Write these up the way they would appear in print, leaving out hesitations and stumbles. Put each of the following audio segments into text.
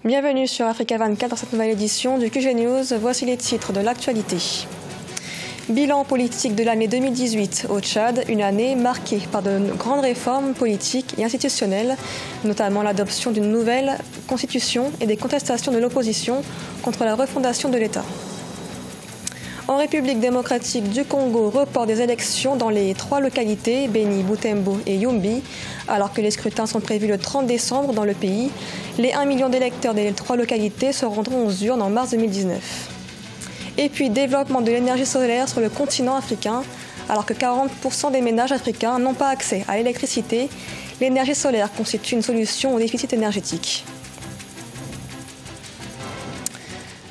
Bienvenue sur Africa 24 dans cette nouvelle édition du QG News. Voici les titres de l'actualité. Bilan politique de l'année 2018 au Tchad, une année marquée par de grandes réformes politiques et institutionnelles, notamment l'adoption d'une nouvelle constitution et des contestations de l'opposition contre la refondation de l'État. En République démocratique du Congo, report des élections dans les 3 localités, Beni, Butembo et Yumbi. Alors que les scrutins sont prévus le 30 décembre dans le pays, les 1 million d'électeurs des 3 localités se rendront aux urnes en mars 2019. Et puis, développement de l'énergie solaire sur le continent africain. Alors que 40% des ménages africains n'ont pas accès à l'électricité, l'énergie solaire constitue une solution au déficit énergétique.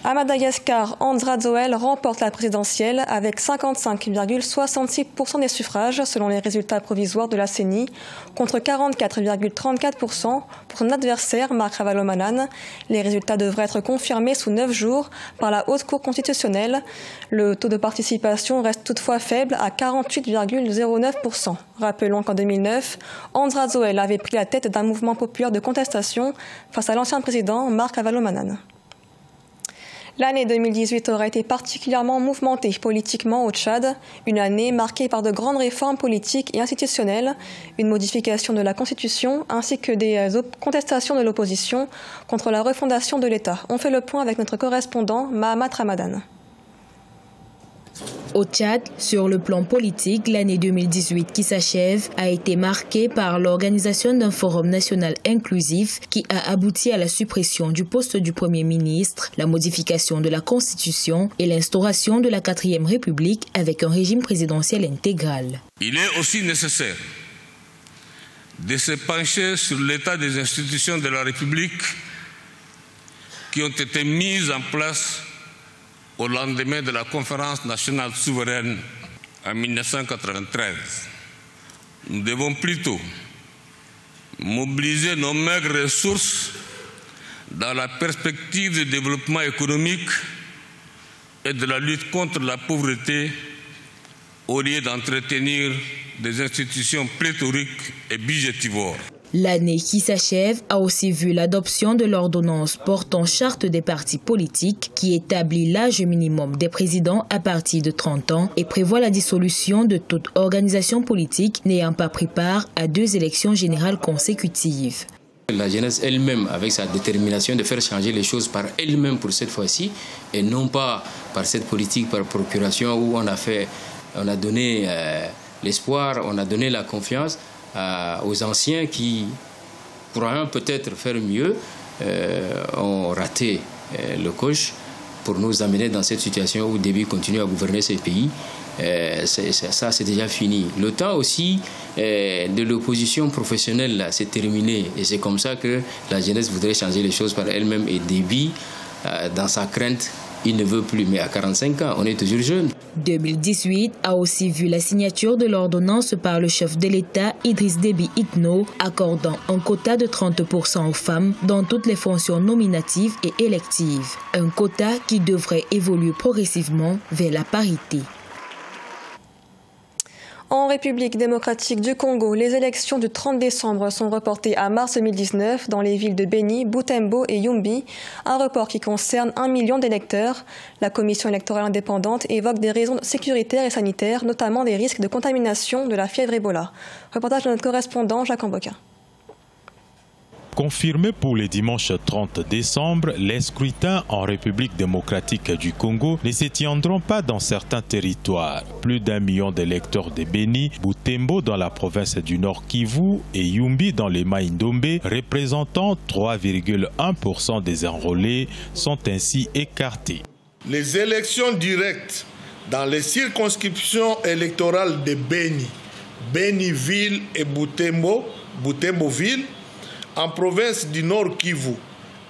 À Madagascar, Hans Radzouel remporte la présidentielle avec 55,66% des suffrages selon les résultats provisoires de la CENI, contre 44,34% pour son adversaire Marc Ravalomanane. Les résultats devraient être confirmés sous 9 jours par la Haute Cour constitutionnelle. Le taux de participation reste toutefois faible à 48,09%. Rappelons qu'en 2009, Hans Radzouel avait pris la tête d'un mouvement populaire de contestation face à l'ancien président Marc Ravalomanane. L'année 2018 aura été particulièrement mouvementée politiquement au Tchad, une année marquée par de grandes réformes politiques et institutionnelles, une modification de la Constitution ainsi que des contestations de l'opposition contre la refondation de l'État. On fait le point avec notre correspondant Mahamat Ramadan. Au Tchad, sur le plan politique, l'année 2018 qui s'achève a été marquée par l'organisation d'un forum national inclusif qui a abouti à la suppression du poste du Premier ministre, la modification de la Constitution et l'instauration de la 4e République avec un régime présidentiel intégral. Il est aussi nécessaire de se pencher sur l'état des institutions de la République qui ont été mises en place au lendemain de la conférence nationale souveraine en 1993. Nous devons plutôt mobiliser nos maigres ressources dans la perspective de développement économique et de la lutte contre la pauvreté au lieu d'entretenir des institutions pléthoriques et budgétivores. L'année qui s'achève a aussi vu l'adoption de l'ordonnance portant charte des partis politiques qui établit l'âge minimum des présidents à partir de 30 ans et prévoit la dissolution de toute organisation politique n'ayant pas pris part à 2 élections générales consécutives. La jeunesse elle-même, avec sa détermination de faire changer les choses par elle-même pour cette fois-ci, et non pas par cette politique par procuration où on a donné l'espoir, on a donné la confiance aux anciens qui pourraient peut-être faire mieux, ont raté le coche pour nous amener dans cette situation où Déby continue à gouverner ces pays. Ça, c'est déjà fini. Le temps aussi de l'opposition professionnelle, c'est terminé. Et c'est comme ça que la jeunesse voudrait changer les choses par elle-même. Et Déby, dans sa crainte, il ne veut plus. Mais à 45 ans, on est toujours jeune. 2018 a aussi vu la signature de l'ordonnance par le chef de l'État, Idriss Déby Itno, accordant un quota de 30% aux femmes dans toutes les fonctions nominatives et électives. Un quota qui devrait évoluer progressivement vers la parité. En République démocratique du Congo, les élections du 30 décembre sont reportées à mars 2019 dans les villes de Beni, Butembo et Yumbi, un report qui concerne 1 million d'électeurs. La commission électorale indépendante évoque des raisons sécuritaires et sanitaires, notamment des risques de contamination de la fièvre Ebola. Reportage de notre correspondant Jacques Amboka. Confirmé pour le dimanche 30 décembre, les scrutins en République démocratique du Congo ne se tiendront pas dans certains territoires. Plus d'1 million d'électeurs de Beni, Butembo dans la province du Nord Kivu et Yumbi dans les Mai-Ndombe, représentant 3,1% des enrôlés, sont ainsi écartés. Les élections directes dans les circonscriptions électorales de Beni, Beni-Ville et Butembo-Ville, en province du Nord Kivu,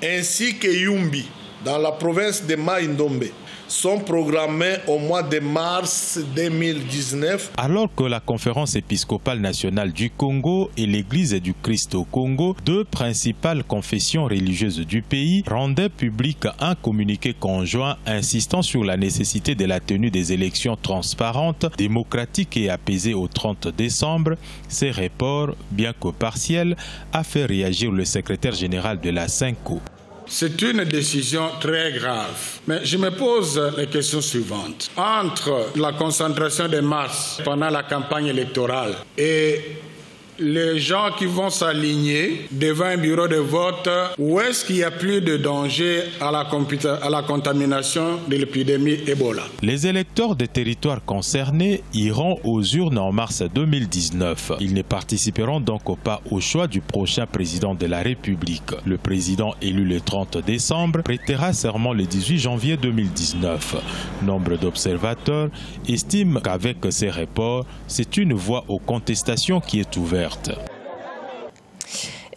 ainsi que Yumbi, dans la province de Mai-Ndombe, sont programmés au mois de mars 2019. Alors que la Conférence épiscopale nationale du Congo et l'Église du Christ au Congo, 2 principales confessions religieuses du pays, rendaient public un communiqué conjoint insistant sur la nécessité de la tenue des élections transparentes, démocratiques et apaisées au 30 décembre, ces reports, bien que partiels, a fait réagir le secrétaire général de la SENCO. C'est une décision très grave. Mais je me pose les questions suivantes. Entre la concentration des masses pendant la campagne électorale et les gens qui vont s'aligner devant un bureau de vote, où est-ce qu'il y a plus de danger à la contamination de l'épidémie Ebola? Les électeurs des territoires concernés iront aux urnes en mars 2019. Ils ne participeront donc pas au choix du prochain président de la République. Le président élu le 30 décembre prêtera serment le 18 janvier 2019. Nombre d'observateurs estiment qu'avec ces reports, c'est une voie aux contestations qui est ouverte.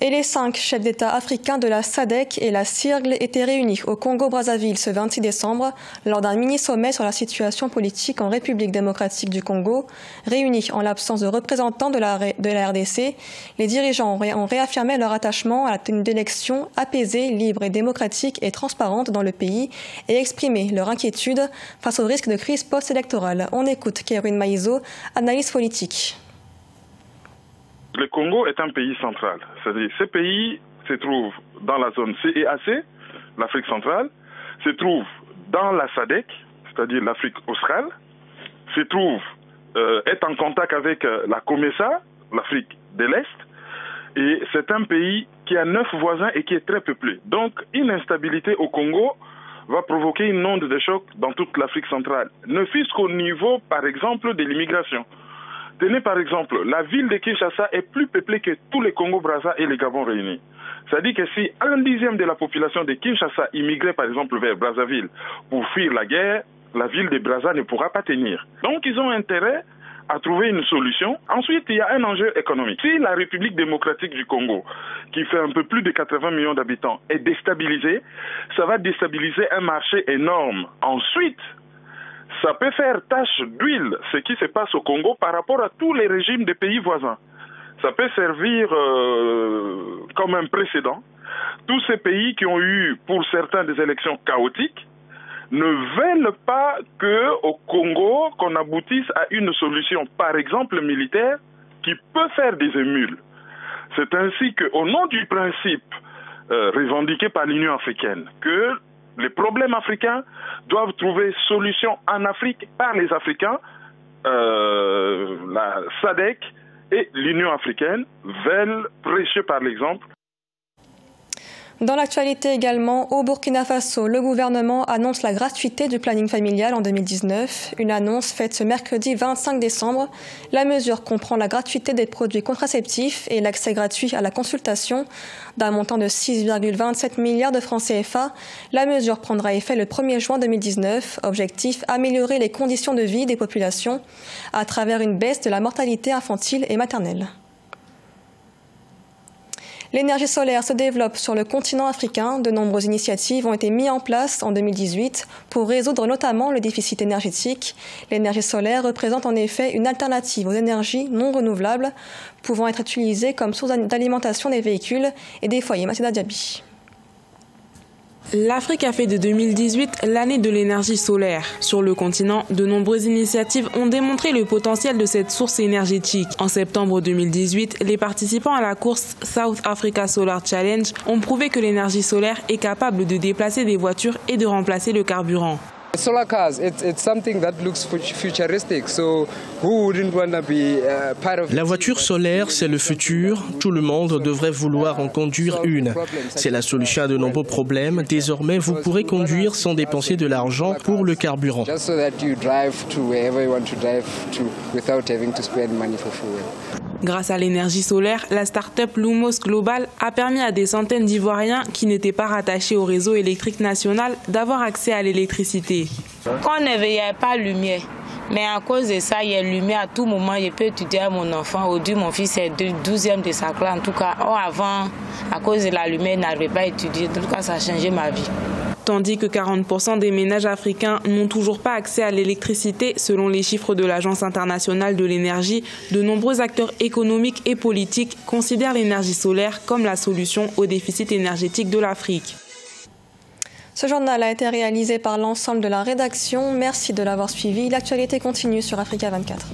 Et les 5 chefs d'État africains de la SADC et la CIRGL étaient réunis au Congo-Brazzaville ce 26 décembre lors d'un mini-sommet sur la situation politique en République démocratique du Congo. Réunis en l'absence de représentants de la RDC, les dirigeants ont réaffirmé leur attachement à la tenue d'élections apaisées, libres et démocratiques et transparentes dans le pays et exprimé leur inquiétude face au risque de crise post-électorale. On écoute Kéroune Maïzo, analyse politique. Le Congo est un pays central. C'est-à-dire ce pays se trouve dans la zone CEAC, l'Afrique centrale, se trouve dans la SADC, c'est-à-dire l'Afrique australe, est en contact avec la COMESA, l'Afrique de l'Est, et c'est un pays qui a 9 voisins et qui est très peuplé. Donc une instabilité au Congo va provoquer une onde de choc dans toute l'Afrique centrale, ne fût-ce qu'au niveau, par exemple, de l'immigration. Tenez par exemple, la ville de Kinshasa est plus peuplée que tous les Congo-Brazza et les Gabon réunis. C'est-à-dire que si 1/10 de la population de Kinshasa immigrait par exemple vers Brazzaville pour fuir la guerre, la ville de Brazza ne pourra pas tenir. Donc ils ont intérêt à trouver une solution. Ensuite, il y a un enjeu économique. Si la République démocratique du Congo, qui fait un peu plus de 80 millions d'habitants, est déstabilisée, ça va déstabiliser un marché énorme. Ensuite, ça peut faire tache d'huile, ce qui se passe au Congo par rapport à tous les régimes des pays voisins. Ça peut servir comme un précédent. Tous ces pays qui ont eu, pour certains, des élections chaotiques, ne veulent pas qu'au Congo, qu'on aboutisse à une solution, par exemple militaire, qui peut faire des émules. C'est ainsi qu'au nom du principe revendiqué par l'Union africaine, que les problèmes africains doivent trouver solution en Afrique par les Africains. La SADC et l'Union africaine veulent prêcher par l'exemple. Dans l'actualité également, au Burkina Faso, le gouvernement annonce la gratuité du planning familial en 2019. Une annonce faite ce mercredi 25 décembre. La mesure comprend la gratuité des produits contraceptifs et l'accès gratuit à la consultation d'un montant de 6,27 milliards de francs CFA. La mesure prendra effet le 1er juin 2019. Objectif, améliorer les conditions de vie des populations à travers une baisse de la mortalité infantile et maternelle. L'énergie solaire se développe sur le continent africain. De nombreuses initiatives ont été mises en place en 2018 pour résoudre notamment le déficit énergétique. L'énergie solaire représente en effet une alternative aux énergies non renouvelables pouvant être utilisées comme source d'alimentation des véhicules et des foyers. Mathilda Diaby. L'Afrique a fait de 2018 l'année de l'énergie solaire. Sur le continent, de nombreuses initiatives ont démontré le potentiel de cette source énergétique. En septembre 2018, les participants à la course South Africa Solar Challenge ont prouvé que l'énergie solaire est capable de déplacer des voitures et de remplacer le carburant. Solar cars, it's something that looks futuristic, so who wouldn't want to be part of. La voiture solaire, c'est le futur. Tout le monde devrait vouloir en conduire une. C'est la solution à de nombreux problèmes. Désormais, vous pourrez conduire sans dépenser de l'argent pour le carburant. Just so that you drive to wherever you want to drive to without having to spend money for fuel. Grâce à l'énergie solaire, la start-up Lumos Global a permis à des centaines d'Ivoiriens qui n'étaient pas rattachés au réseau électrique national d'avoir accès à l'électricité. Quand on ne veillait pas lumière, mais à cause de ça, il y a lumière à tout moment. Je peux étudier à mon enfant. Aujourd'hui, mon fils est 12e de sa classe. En tout cas, avant, à cause de la lumière, il n'arrivait pas à étudier. En tout cas, ça a changé ma vie. Tandis que 40% des ménages africains n'ont toujours pas accès à l'électricité, selon les chiffres de l'Agence internationale de l'énergie, de nombreux acteurs économiques et politiques considèrent l'énergie solaire comme la solution au déficit énergétique de l'Afrique. Ce journal a été réalisé par l'ensemble de la rédaction. Merci de l'avoir suivi. L'actualité continue sur Africa 24.